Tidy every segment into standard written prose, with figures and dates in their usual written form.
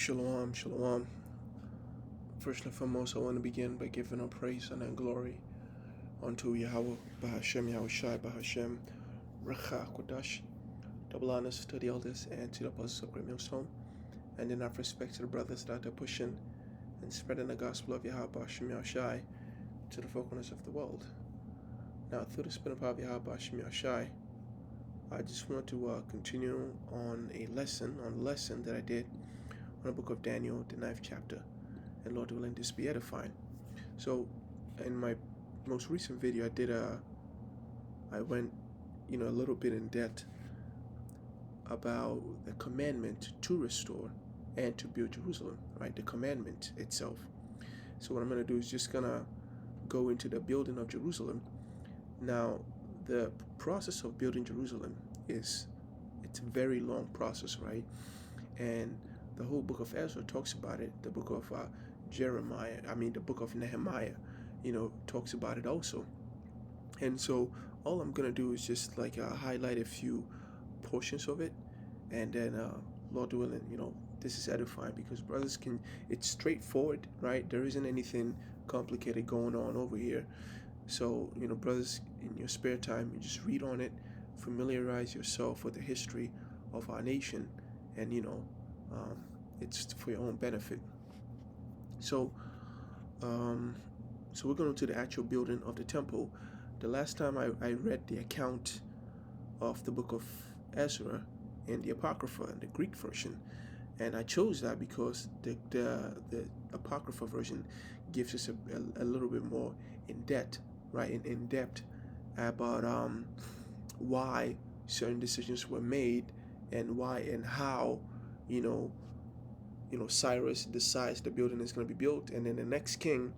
Shalom, shalom. First and foremost, I want to begin by giving all praise and glory unto Yahweh, Bahashem, Yahushai, Bahashem, Recha, Kodash. Double honors to the elders and to the apostles of Great Millstone, and in our respect to the brothers that are pushing and spreading the gospel of Yahweh, Bahashem, Yahushai, to the four corners of the world. Now, through the spirit of Yahweh, Bahashem, Yahushai, I just want to continue on a lesson that I did on the book of Daniel, the 9th chapter. And Lord willing, this be edifying. So, in my most recent video, I went, a little bit in depth about the commandment to restore and to build Jerusalem, right? The commandment itself. So what I'm going to do is just going to go into the building of Jerusalem. Now, the process of building Jerusalem it's a very long process, right? And the whole book of Ezra talks about it. The book of the book of Nehemiah, talks about it also. And so all I'm going to do is just highlight a few portions of it. And then, Lord willing, this is edifying because brothers it's straightforward, right? There isn't anything complicated going on over here. So, brothers, in your spare time, you just read on it, familiarize yourself with the history of our nation, and, it's for your own benefit. So we're going to the actual building of the temple. The last time I read the account of the book of Ezra in the Apocrypha, in the Greek version, and I chose that because the Apocrypha version gives us a little bit more in depth, right? In depth about why certain decisions were made and why and how, Cyrus decides the building is going to be built, and then the next king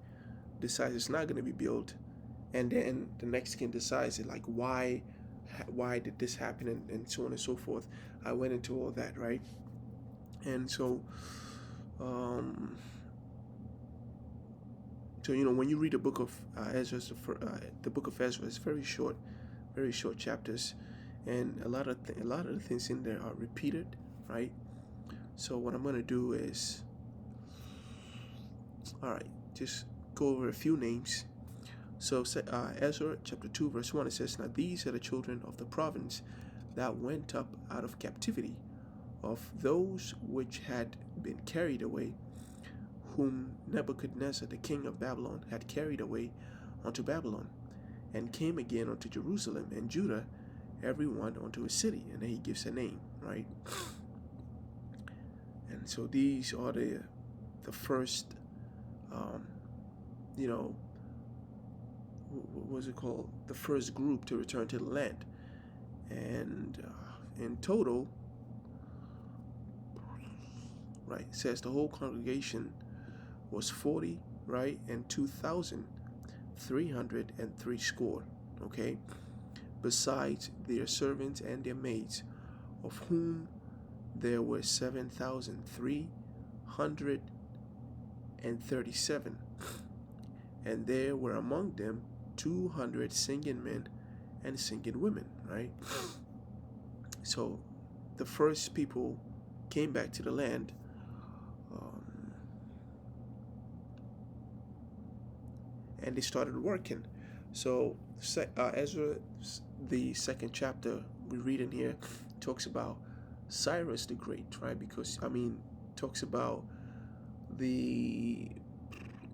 decides it's not going to be built, and then the next king decides why did this happen, and so on and so forth. I went into all that, right? And so when you read the book of Ezra, the book of Ezra is very short chapters, and a lot of the things in there are repeated, right? So what I'm going to do is, just go over a few names. So Ezra chapter 2 verse 1, it says, "Now these are the children of the province that went up out of captivity, of those which had been carried away, whom Nebuchadnezzar the king of Babylon had carried away unto Babylon, and came again unto Jerusalem and Judah, every one unto his city." And then he gives a name, right? And so these are the first, what was it called? The first group to return to the land. And in total, right, it says the whole congregation was 40, right, and 2,303 score, okay, besides their servants and their maids, of whom there were 7,337, and there were among them 200 singing men and singing women, right? So the first people came back to the land, and they started working. So Ezra, the second chapter we read in here, talks about Cyrus the Great, right? Because talks about the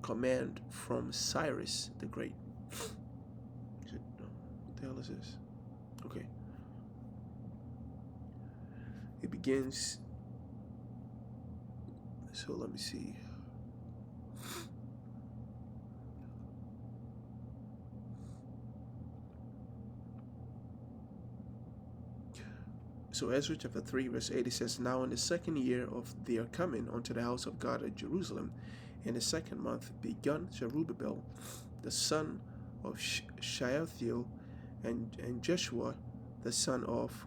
command from Cyrus the Great. What the hell is this? Okay. It begins. So let me see. So Ezra chapter 3 verse 8, it says, "Now in the second year of their coming unto the house of God at Jerusalem, in the second month, begun Zerubbabel, the son of Shealtiel, and Jeshua, the son of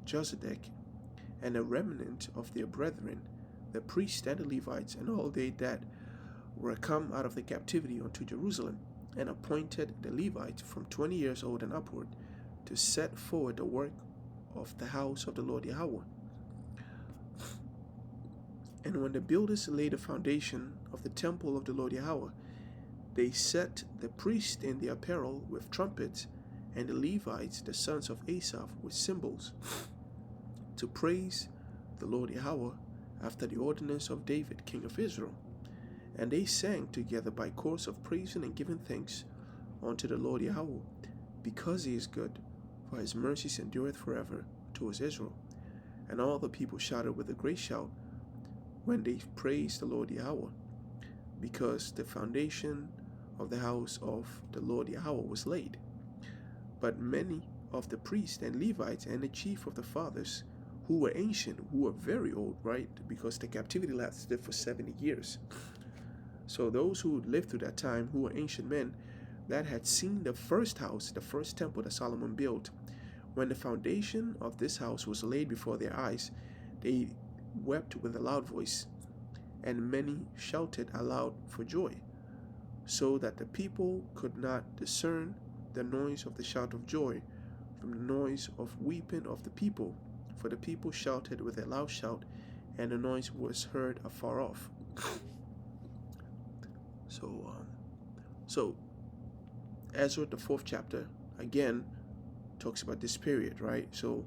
Josedek, and a remnant of their brethren, the priests and the Levites, and all they that were come out of the captivity unto Jerusalem, and appointed the Levites from 20 years old and upward, to set forward the work of the house of the Lord Yahweh." And when the builders laid the foundation of the temple of the Lord Yahweh, they set the priests in their apparel with trumpets, and the Levites, the sons of Asaph, with cymbals, to praise the Lord Yahweh after the ordinance of David, king of Israel. And they sang together by course of praising and giving thanks unto the Lord Yahweh, because he is good, for his mercies endureth forever towards Israel. And all the people shouted with a great shout when they praised the Lord Yahweh, because the foundation of the house of the Lord Yahweh was laid. But many of the priests and Levites and the chief of the fathers, who were ancient, who were very old, right? Because the captivity lasted for 70 years. So those who lived through that time, who were ancient men, that had seen the first house, the first temple that Solomon built, when the foundation of this house was laid before their eyes, they wept with a loud voice, and many shouted aloud for joy, so that the people could not discern the noise of the shout of joy from the noise of weeping of the people, for the people shouted with a loud shout, and the noise was heard afar off. So Ezra, the 4th chapter, again talks about this period, right? So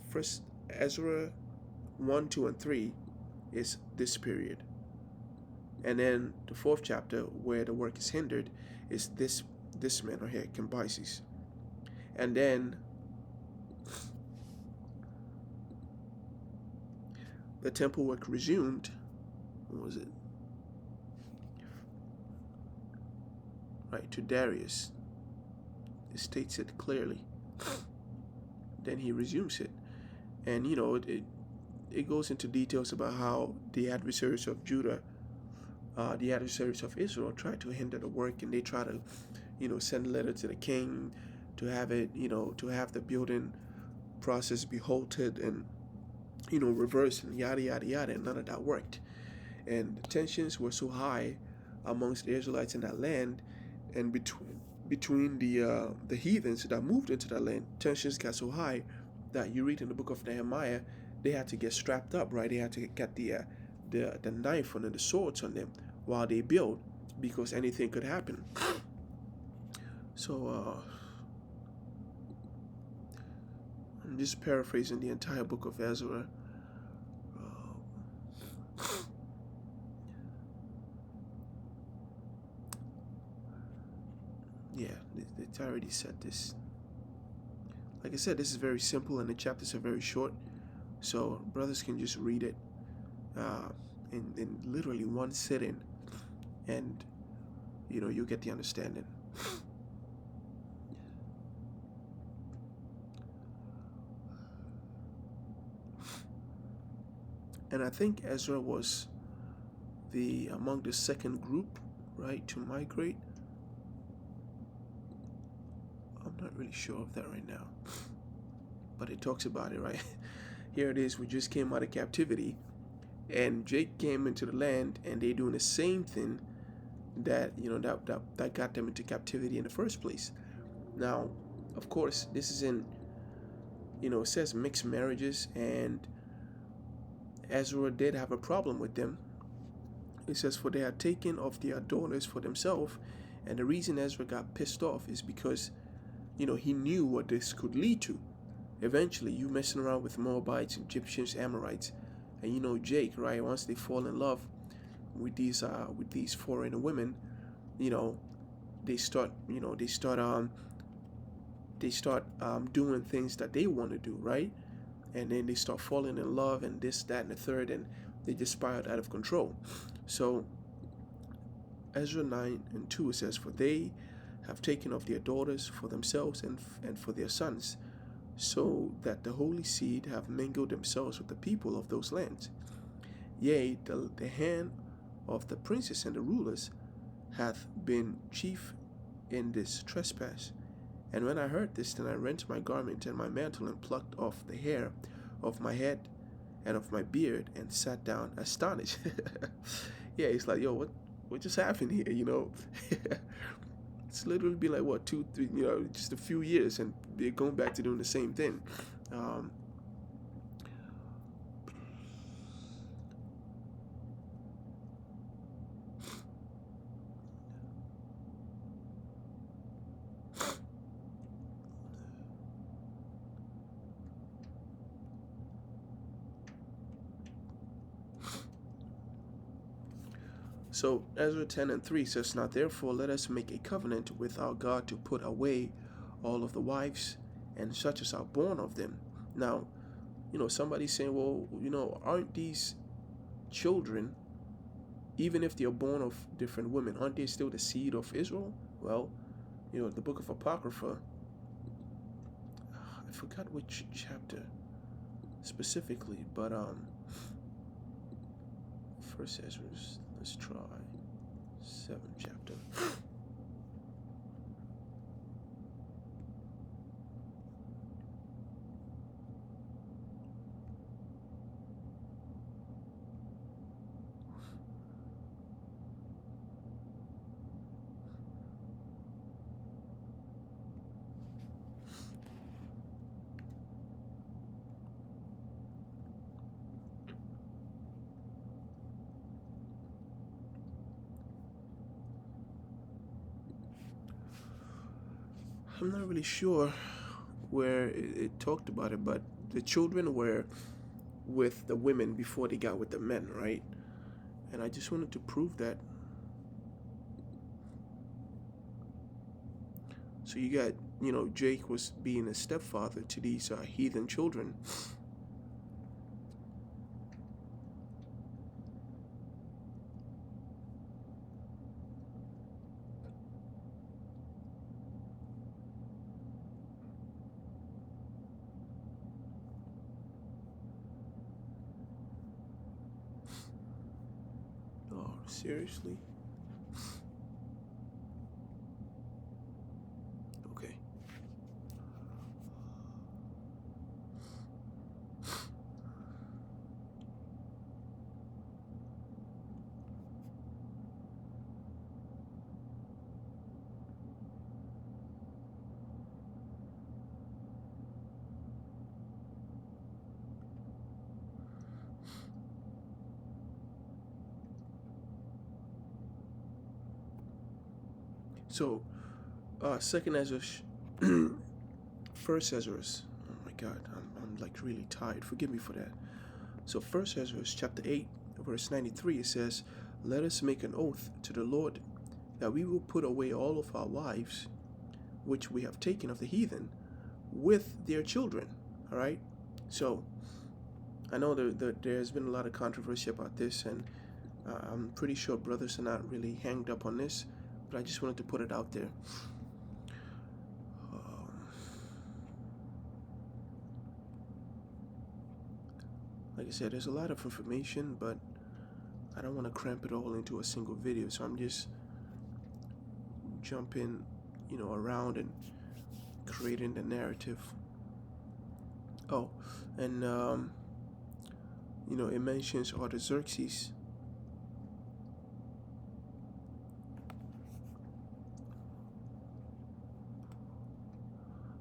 first Ezra 1, 2, and 3 is this period, and then the 4th chapter, where the work is hindered, is this man right here, Cambyses. And then the temple work resumed. What was it? Right, to Darius. It states it clearly. Then he resumes it, and it goes into details about how the adversaries of Judah, the adversaries of Israel, try to hinder the work, and they try to, send a letter to the king to have it, to have the building process be halted and, reversed, and yada yada yada, and none of that worked. And the tensions were so high amongst the Israelites in that land, and between the heathens that moved into that land, tensions got so high that you read in the book of Nehemiah, they had to get strapped up, right? They had to get the knife and the swords on them while they build, because anything could happen. So I'm just paraphrasing the entire book of Ezra. Yeah, it's already said this. Like I said, this is very simple, and the chapters are very short, so brothers can just read it in literally one sitting, and you'll get the understanding. And I think Ezra was among the second group, right, to migrate. I'm not really sure of that right now, but it talks about it, right? Here it is. We just came out of captivity, and Jake came into the land, and they doing the same thing that that got them into captivity in the first place. Now, of course, this is in, it says mixed marriages, and Ezra did have a problem with them. It says, for they had taken of their daughters for themselves, and the reason Ezra got pissed off is because, he knew what this could lead to. Eventually, you messing around with Moabites, Egyptians, Amorites, and Jake, right? Once they fall in love with these foreign women, they start doing things that they want to do, right? And then they start falling in love, and this, that, and the third, and they just spiraled out of control. So Ezra 9 and 2, it says, for they have taken of their daughters for themselves and for their sons, so that the holy seed have mingled themselves with the people of those lands. Yea, the hand of the princes and the rulers hath been chief in this trespass. And when I heard this, then I rent my garment and my mantle, and plucked off the hair of my head and of my beard, and sat down astonished. Yeah, it's like, yo, what just happened here, It's literally been like, what, 2, 3, just a few years, and they're going back to doing the same thing. So Ezra 10:3 says, "Now therefore let us make a covenant with our God to put away all of the wives and such as are born of them." Now, somebody's saying, well, aren't these children, even if they're born of different women, aren't they still the seed of Israel? Well, the book of Apocrypha, I forgot which chapter specifically, but First Ezra, let's try 7th chapter. I'm not really sure where it talked about it, but the children were with the women before they got with the men, right? And I just wanted to prove that. So you got, Jake was being a stepfather to these heathen children. Oh, seriously? Okay. So, second Ezra, first Ezra. Oh my God, I'm like really tired. Forgive me for that. So first Ezra chapter 8, verse 93, it says, "Let us make an oath to the Lord that we will put away all of our wives, which we have taken of the heathen, with their children." All right. So I know that there's been a lot of controversy about this, and I'm pretty sure brothers are not really hanged up on this, but I just wanted to put it out there. Like I said, there's a lot of information, but I don't want to cramp it all into a single video, so I'm just jumping, around and creating the narrative. Oh, and it mentions Artaxerxes.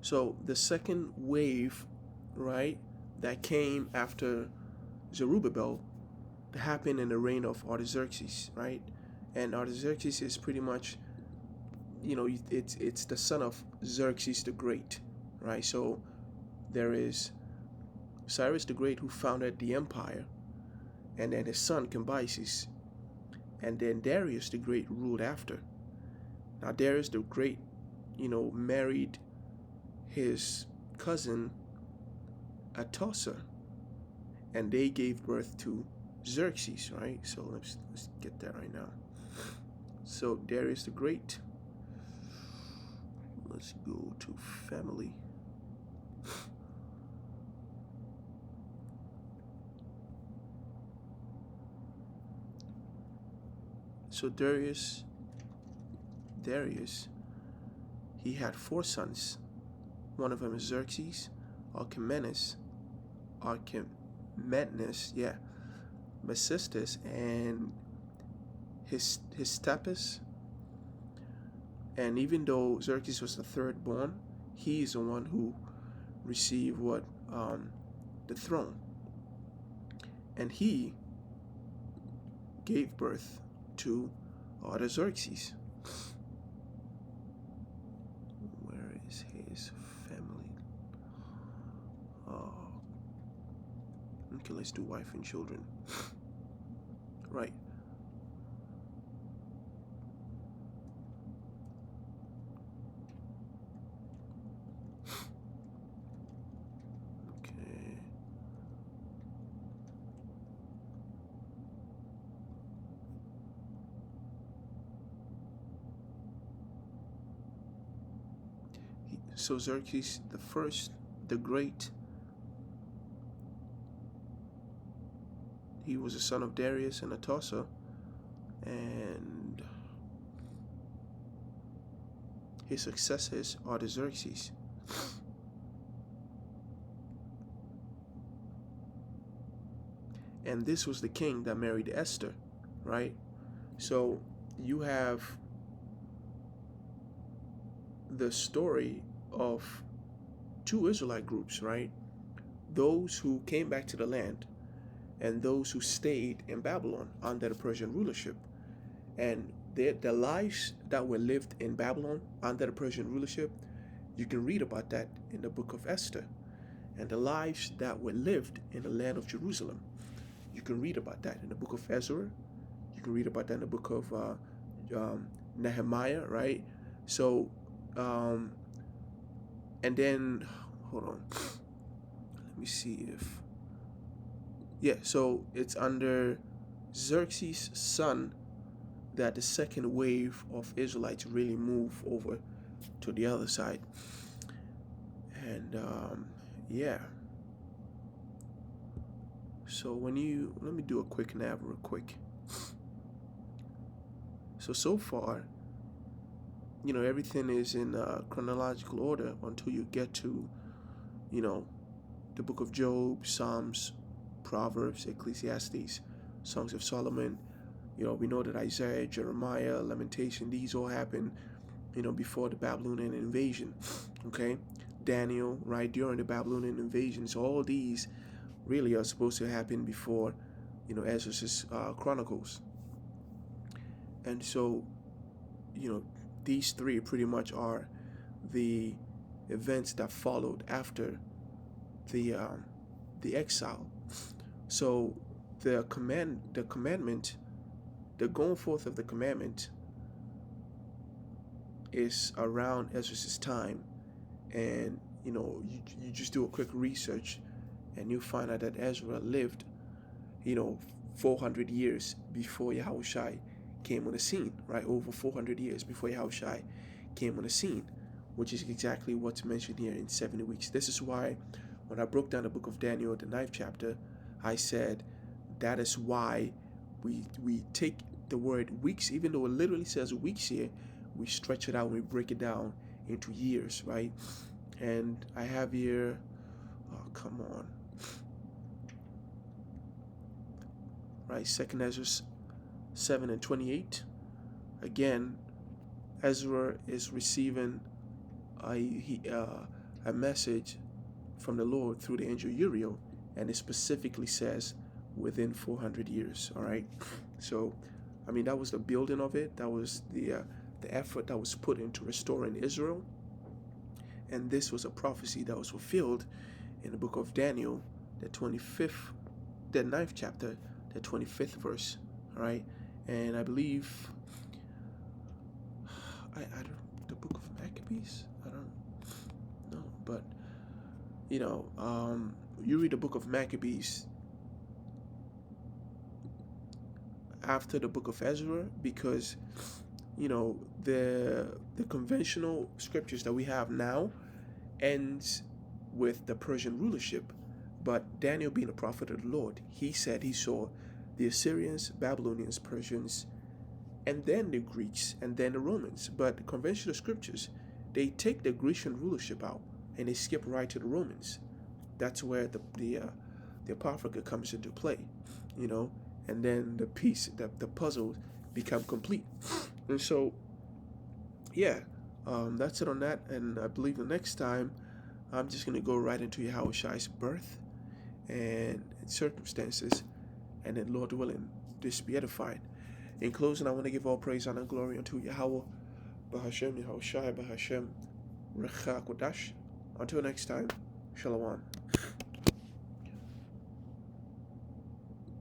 So the second wave, right, that came after Zerubbabel happened in the reign of Artaxerxes, right? And Artaxerxes is pretty much, it's the son of Xerxes the Great, right? So there is Cyrus the Great, who founded the empire, and then his son Cambyses, and then Darius the Great ruled after. Now Darius the Great, married his cousin Atossa, and they gave birth to Xerxes, right? So let's get that right now. So Darius the Great. Let's go to family. So Darius, he had 4 sons. One of them is Xerxes, Archimedes, Mesistus, and Hystapus. And even though Xerxes was the third born, he is the one who received the throne. And he gave birth to Artaxerxes. Where is his family? Okay, let's do wife and children. Right. So Xerxes the first, the great, he was a son of Darius and Atossa, and his successors are the Xerxes. And this was the king that married Esther, right? So you have the story of two Israelite groups, right? Those who came back to the land and those who stayed in Babylon under the Persian rulership. And the lives that were lived in Babylon under the Persian rulership, you can read about that in the book of Esther. And the lives that were lived in the land of Jerusalem, you can read about that in the book of Ezra. You can read about that in the book of Nehemiah, right? So, and then, hold on. Let me see if, yeah, so it's under Xerxes' son that the second wave of Israelites really move over to the other side. And, yeah. So let me do a quick nav real quick. So far, everything is in chronological order until you get to, the book of Job, Psalms, Proverbs, Ecclesiastes, Songs of Solomon. We know that Isaiah, Jeremiah, Lamentation, these all happened, before the Babylonian invasion, okay? Daniel, right, during the Babylonian invasion. So all these really are supposed to happen before, Ezra's Chronicles. And so, these three pretty much are the events that followed after the exile. So the commandment, the going forth of the commandment is around Ezra's time. And, you just do a quick research and you find out that Ezra lived, 400 years before Yahushua came on the scene, right? Over 400 years before Yahushua came on the scene, which is exactly what's mentioned here in 70 weeks. This is why when I broke down the book of Daniel, the 9th chapter, I said that is why we take the word weeks, even though it literally says weeks here, we stretch it out and we break it down into years, right? And I have here, oh, come on. Right, 2nd Ezra 7:28. Again, Ezra is receiving a message from the Lord through the angel Uriel, and it specifically says within 400 years. All right, so that was the building of it. That was the effort that was put into restoring Israel, and this was a prophecy that was fulfilled in the book of Daniel, the 9th chapter, the 25th verse. All right, and I believe I don't, the book of Maccabees. I don't know, but you read the book of Maccabees after the book of Ezra, because the conventional scriptures that we have now ends with the Persian rulership, but Daniel, being a prophet of the Lord, he said he saw the Assyrians, Babylonians, Persians, and then the Greeks, and then the Romans. But the conventional scriptures, they take the Grecian rulership out and they skip right to the Romans. That's where the Apocrypha comes into play, and then the piece, the puzzle become complete. And so, yeah, that's it on that. And I believe the next time, I'm just going to go right into Yahushua's birth and circumstances, and then, Lord willing, this be edified. In closing, I want to give all praise, honor, and glory unto Yahweh, Bahashem, Yahushua, Bahashem, Recha Kodash. Until next time, Shalom.